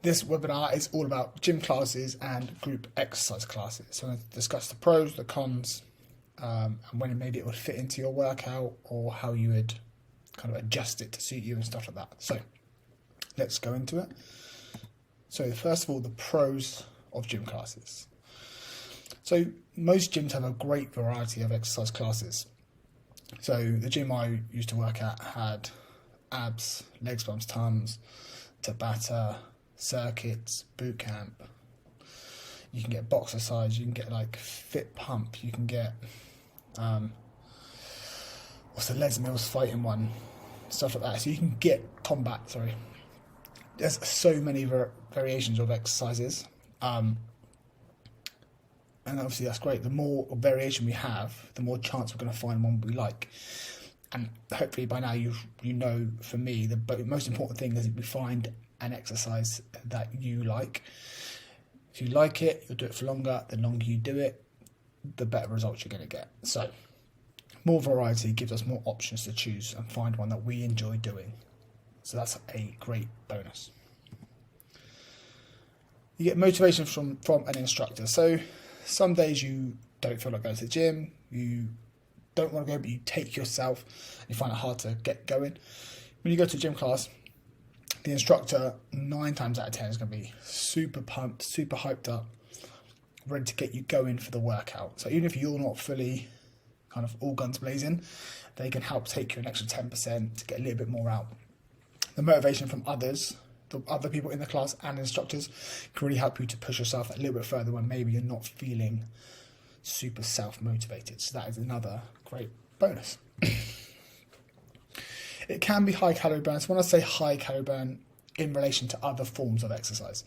This webinar is all about gym classes and group exercise classes. So I'm going to discuss the pros, the cons, and when maybe it would fit into your workout or how you would kind of adjust it to suit you and stuff like that. So let's go into it. So first of all, the pros of gym classes. So most gyms have a great variety of exercise classes. So the gym I used to work at had abs, legs, bumps, tons, Tabata, circuits, boot camp. You can get boxercise, you can get like fit pump, you can get what's the Les Mills fighting one, stuff like that. So you can get combat, there's so many variations of exercises, and obviously that's great. The more variation we have, the more chance we're going to find one we like. And hopefully by now you know, for me, the most important thing is that we find an exercise that you like. If you like it, you'll do it for longer. The longer you do it, the better results you're going to get. So more variety gives us more options to choose and find one that we enjoy doing. So that's a great bonus. You get motivation from an instructor. So some days you don't feel like going to the gym, you don't want to go, but you take yourself and you find it hard to get going. When you go to a gym class, the instructor 9 times out of 10 is going to be super pumped, super hyped up, ready to get you going for the workout. So even if you're not fully kind of all guns blazing, they can help take you an extra 10% to get a little bit more out. The motivation from others, the other people in the class and instructors, can really help you to push yourself a little bit further when maybe you're not feeling super self-motivated. So that is another great bonus. It can be high calorie burn. So when I say high calorie burn in relation to other forms of exercise,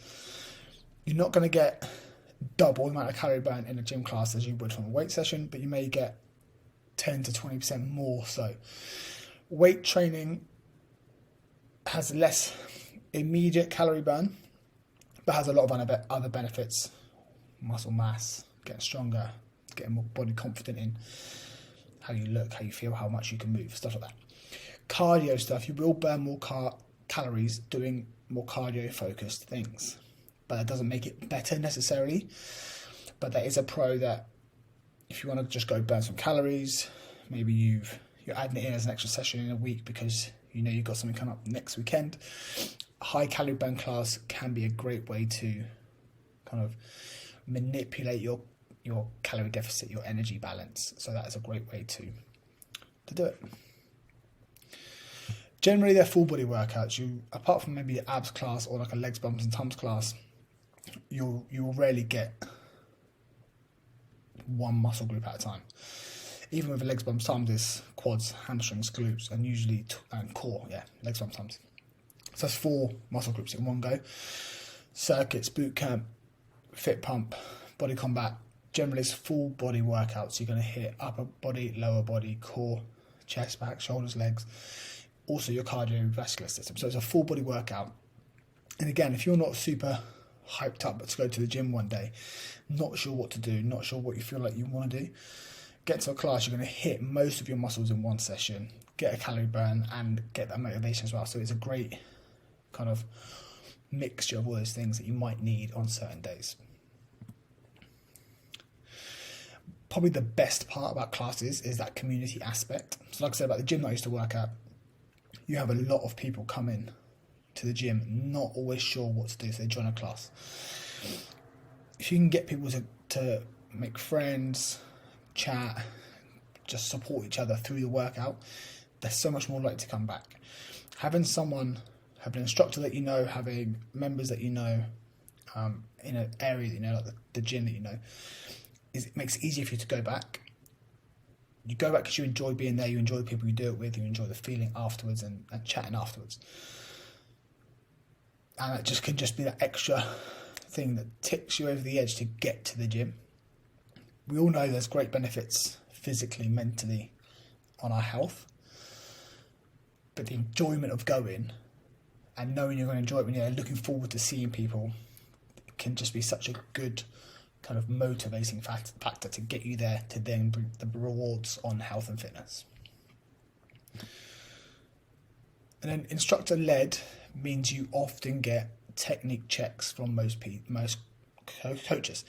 you're not going to get double the amount of calorie burn in a gym class as you would from a weight session, but you may get 10 to 20% more so. Weight training has less immediate calorie burn, but has a lot of other benefits. Muscle mass, getting stronger, getting more body confident in how you look, how you feel, how much you can move, stuff like that. Cardio stuff, you will burn more calories doing more cardio focused things, but that doesn't make it better necessarily. But that is a pro, that if you want to just go burn some calories, maybe you're adding it in as an extra session in a week because you know you've got something coming up next weekend. A high calorie burn class can be a great way to kind of manipulate your calorie deficit, your energy balance. So that is a great way to do it. Generally, they're full body workouts. You, apart from maybe the abs class or like a legs, bumps and tums class, you will rarely get one muscle group at a time. Even with a legs, bumps, tums, there's quads, hamstrings, glutes, and usually and core. Yeah, legs, bumps, tums. So that's 4 muscle groups in one go. Circuits, boot camp, fit pump, body combat. Generally, it's full body workouts. You're going to hit upper body, lower body, core, chest, back, shoulders, legs. Also your cardiovascular system. So it's a full body workout. And again, if you're not super hyped up to go to the gym one day, not sure what to do, not sure what you feel like you want to do, get to a class, you're going to hit most of your muscles in one session, get a calorie burn and get that motivation as well. So it's a great kind of mixture of all those things that you might need on certain days. Probably the best part about classes is that community aspect. So like I said about the gym that I used to work at, you have a lot of people coming to the gym, not always sure what to do, so they join a class. If you can get people to make friends, chat, just support each other through the workout, they're so much more likely to come back. Having an instructor that you know, having members that you know, in an area that you know, like the gym that you know, it makes it easier for you to go back. You go back because you enjoy being there, you enjoy the people you do it with, you enjoy the feeling afterwards and chatting afterwards. And it just can just be that extra thing that tips you over the edge to get to the gym. We all know there's great benefits physically, mentally on our health. But the enjoyment of going and knowing you're going to enjoy it when you're looking forward to seeing people, it can just be such a good kind of motivating factor to get you there to then bring the rewards on health and fitness. And then instructor led means you often get technique checks from most coaches.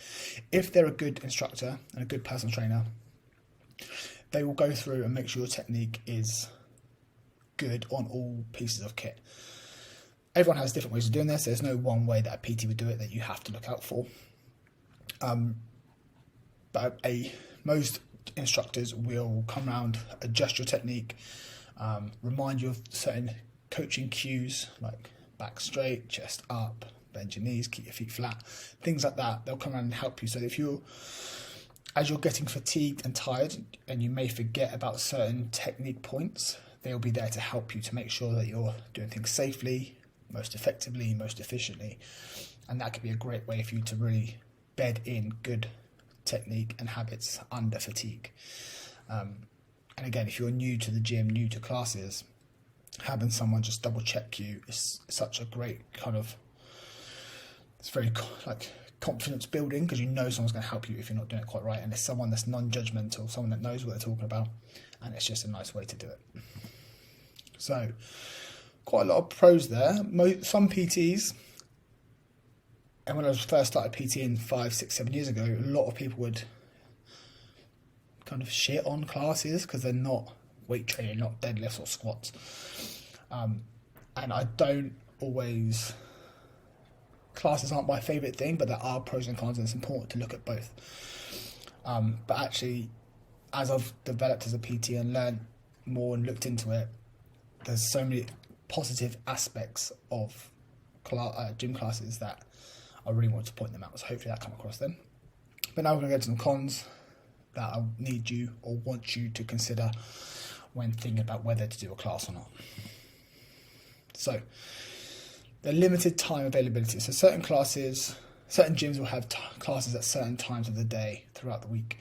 If they're a good instructor and a good personal trainer, they will go through and make sure your technique is good on all pieces of kit. Everyone has different ways of doing this. There's no one way that a PT would do it that you have to look out for. But most instructors will come around, adjust your technique, remind you of certain coaching cues like back straight, chest up, bend your knees, keep your feet flat, things like that. They'll come around and help you. So as you're getting fatigued and tired and you may forget about certain technique points, they'll be there to help you to make sure that you're doing things safely, most effectively, most efficiently. And that could be a great way for you to really bed in good technique and habits under fatigue. And again, if you're new to the gym, new to classes, having someone just double check you is such a great it's very confidence building, because you know someone's going to help you if you're not doing it quite right, and it's someone that's non-judgmental, someone that knows what they're talking about, and it's just a nice way to do it. So quite a lot of pros there. Some PTs, and when I first started PTing 5, 6, 7 years ago, a lot of people would kind of shit on classes because they're not weight training, not deadlifts or squats. And I don't always... Classes aren't my favourite thing, but there are pros and cons, and it's important to look at both. But actually, as I've developed as a PT and learned more and looked into it, there's so many positive aspects of gym classes that I really want to point them out. So hopefully that come across then. But now we're going to go to some cons that I need you or want you to consider when thinking about whether to do a class or not. So, the limited time availability. So certain gyms will have classes at certain times of the day throughout the week.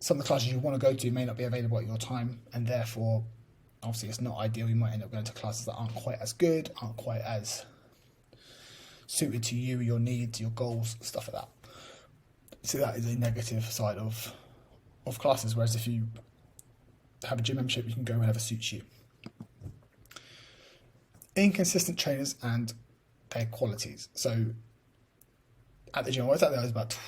Some of the classes you want to go to may not be available at your time, and therefore, obviously, it's not ideal. You might end up going to classes that aren't quite as good, aren't quite as suited to you, your needs, your goals, stuff like that. So that is a negative side of classes, whereas if you have a gym membership, you can go whenever suits you. Inconsistent trainers and their qualities. So at the gym I was at, there was about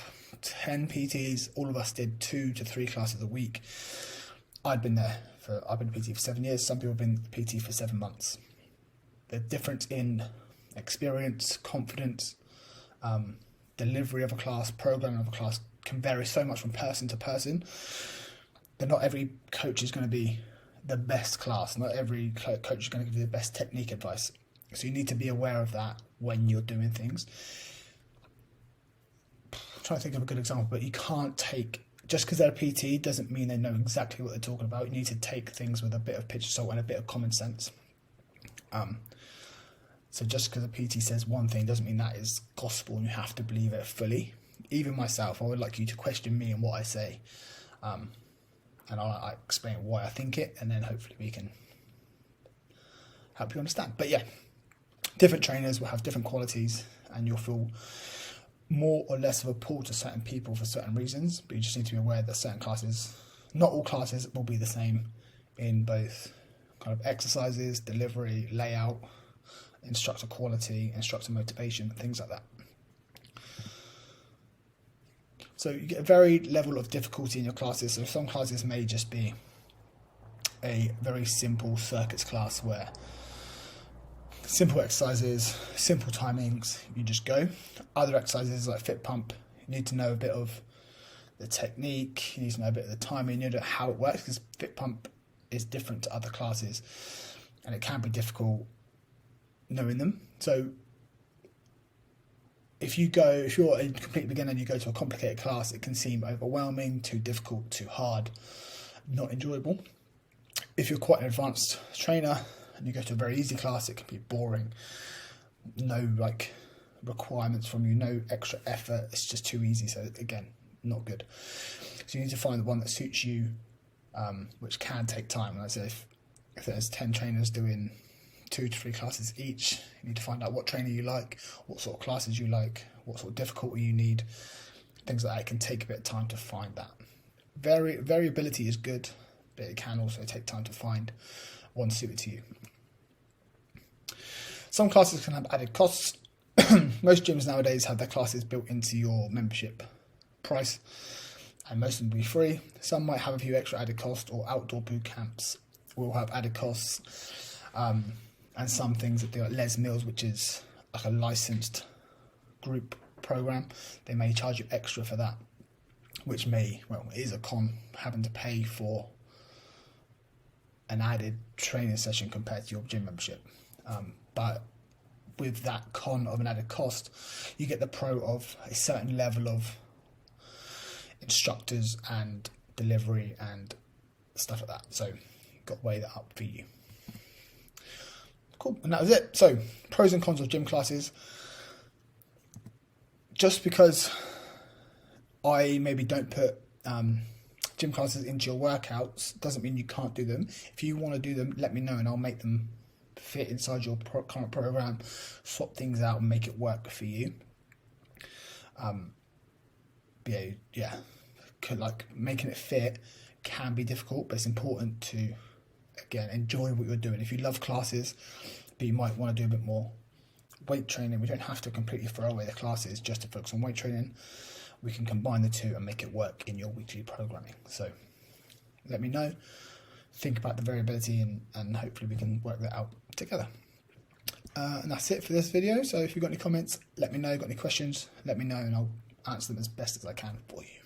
10 PTs. All of us did 2 to 3 classes a week. I've been a PT for 7 years. Some people have been PT for 7 months. The difference in experience, confidence, delivery of a class, programming of a class can vary so much from person to person that not every coach is going to be the best class. Not every coach is going to give you the best technique advice. So you need to be aware of that when you're doing things. I'm trying to think of a good example, but you can't take, just because they're a PT doesn't mean they know exactly what they're talking about. You need to take things with a bit of pinch of salt and a bit of common sense. So just because a PT says one thing doesn't mean that is gospel and you have to believe it fully. Even myself, I would like you to question me and what I say. And I'll explain why I think it, and then hopefully we can help you understand. But yeah, different trainers will have different qualities, and you'll feel more or less of a pull to certain people for certain reasons, but you just need to be aware that certain classes, not all classes will be the same in both kind of exercises, delivery, layout, instructor quality, instructor motivation, things like that. So you get a varied level of difficulty in your classes. So some classes may just be a very simple circuits class where simple exercises, simple timings, you just go. Other exercises like Fit Pump, you need to know a bit of the technique, you need to know a bit of the timing, you know how it works, because Fit Pump is different to other classes and it can be difficult knowing them. So if you're a complete beginner and you go to a complicated class, it can seem overwhelming, too difficult, too hard, not enjoyable. If you're quite an advanced trainer and you go to a very easy class, it can be boring. No requirements from you, no extra effort. It's just too easy. So again, not good. So you need to find the one that suits you, which can take time. Like I said, if there's 10 trainers doing 2 to 3 classes each, you need to find out what trainer you like, what sort of classes you like, what sort of difficulty you need, things like that. It can take a bit of time to find that. Variability is good, but it can also take time to find one suited to you. Some classes can have added costs. most gyms nowadays have their classes built into your membership price, and most of them will be free. Some might have a few extra added costs, or outdoor boot camps will have added costs, and some things that do, like Les Mills, which is like a licensed group program, they may charge you extra for that, which may, well, it is a con, having to pay for an added training session compared to your gym membership. But with that con of an added cost, you get the pro of a certain level of instructors and delivery and stuff like that. So got to weigh that up for you. Cool, and that was it. So pros and cons of gym classes. Just because I maybe don't put gym classes into your workouts doesn't mean you can't do them. If you want to do them, let me know and I'll make them fit inside your current program, swap things out and make it work for you. Like making it fit can be difficult, but it's important to, again, enjoy what you're doing. If you love classes, but you might want to do a bit more weight training, we don't have to completely throw away the classes just to focus on weight training. We can combine the two and make it work in your weekly programming. So let me know, think about the variability, and hopefully we can work that out together. And that's it for this video. So if you've got any comments, let me know. Got any questions, let me know, and I'll answer them as best as I can for you.